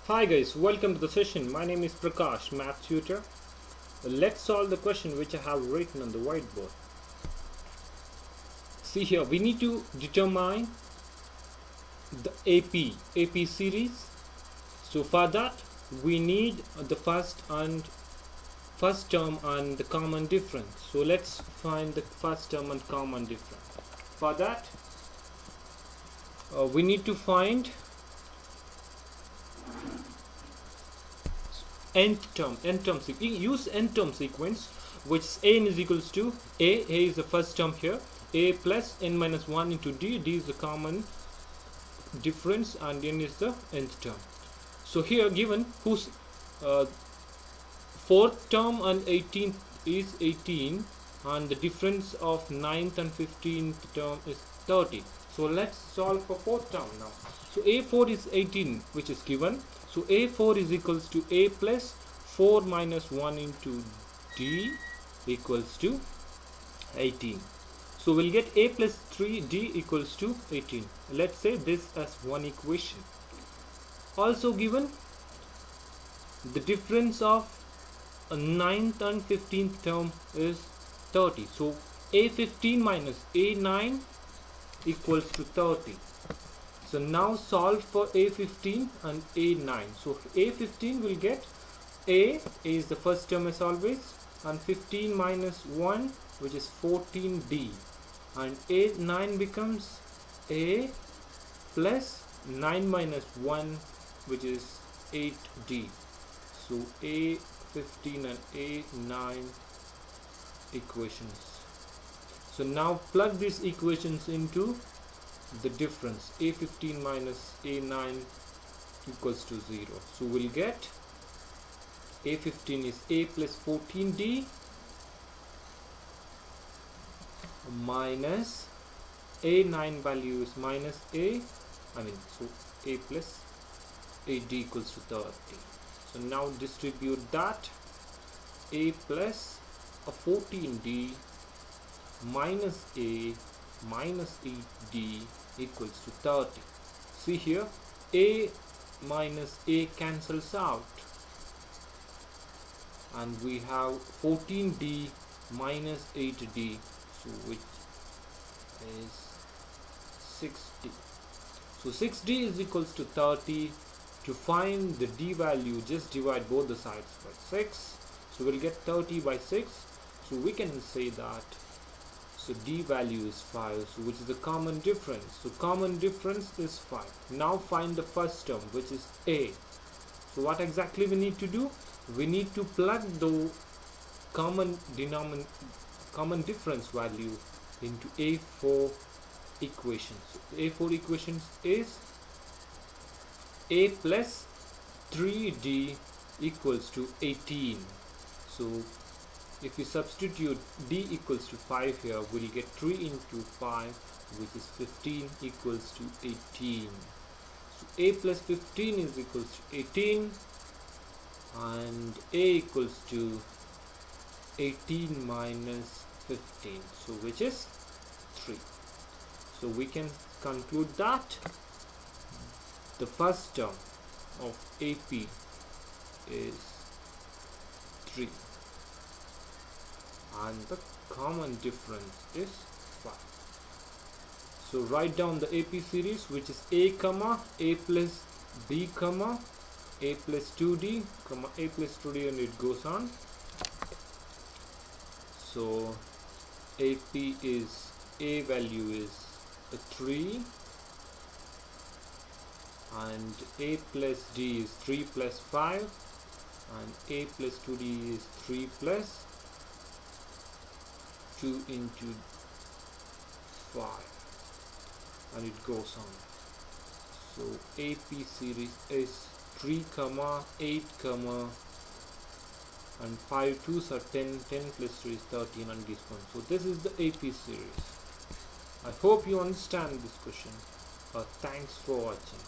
Hi guys, welcome to the session. My name is Prakash, math tutor. Let's solve the question which I have written on the whiteboard. See here, we need to determine the AP series. So for that, we need the first term and the common difference. So let's find the first term and common difference. For that, we need to find nth term use nth term sequence, which is n is equals to a is the first term here, a plus n minus 1 into d is the common difference, and n is the nth term. So here given whose fourth term and 18th is 18, and the difference of 9th and 15th term is 30. So let's solve for fourth term now. So a4 is 18, which is given. So a4 is equals to a plus 4 minus 1 into d equals to 18. So we'll get a plus 3d equals to 18. Let's say this as one equation. Also given the difference of a 9th and 15th term is 30. So a15 minus a9 equals to 30. So now solve for a15 and a9. So a15 will get a is the first term as always, and 15 minus 1, which is 14d, and a9 becomes a plus 9 minus 1, which is 8d. So a15 and a9 equations. So now plug these equations into the difference. a15 minus a9 equals to 0. So we'll get a15 is a plus 14d minus a9 value is minus so a plus 8d equals to 30. So now distribute that. A plus a 14d minus a minus 8d equals to 30. See here, a minus a cancels out, and we have 14d minus 8d, so which is 6d. So 6d is equals to 30. To find the d value, just divide both the sides by 6. So we'll get 30 by 6. So we can say that d value is 5, so which is the common difference. So common difference is 5. Now find the first term, which is a. So what exactly we need to do? We need to plug the common difference value into a4 equations. So a4 equations is a plus 3d equals to 18. So if we substitute d equals to 5 here, we'll get 3 into 5, which is 15 equals to 18. So a plus 15 is equals to 18, and a equals to 18 minus 15, so which is 3. So we can conclude that the first term of AP is 3. And the common difference is 5. So write down the AP series, which is a comma a plus b comma a plus 2d comma a plus 2d, and it goes on. So AP is a value is 3, and a plus d is 3 plus 5, and a plus 2d is 3 plus 2 into 5, and it goes on. So AP series is 3 comma 8 comma and 5 2s are 10, 10 plus 3 is 13, and this one. So this is the AP series. I hope you understand this question. Thanks for watching.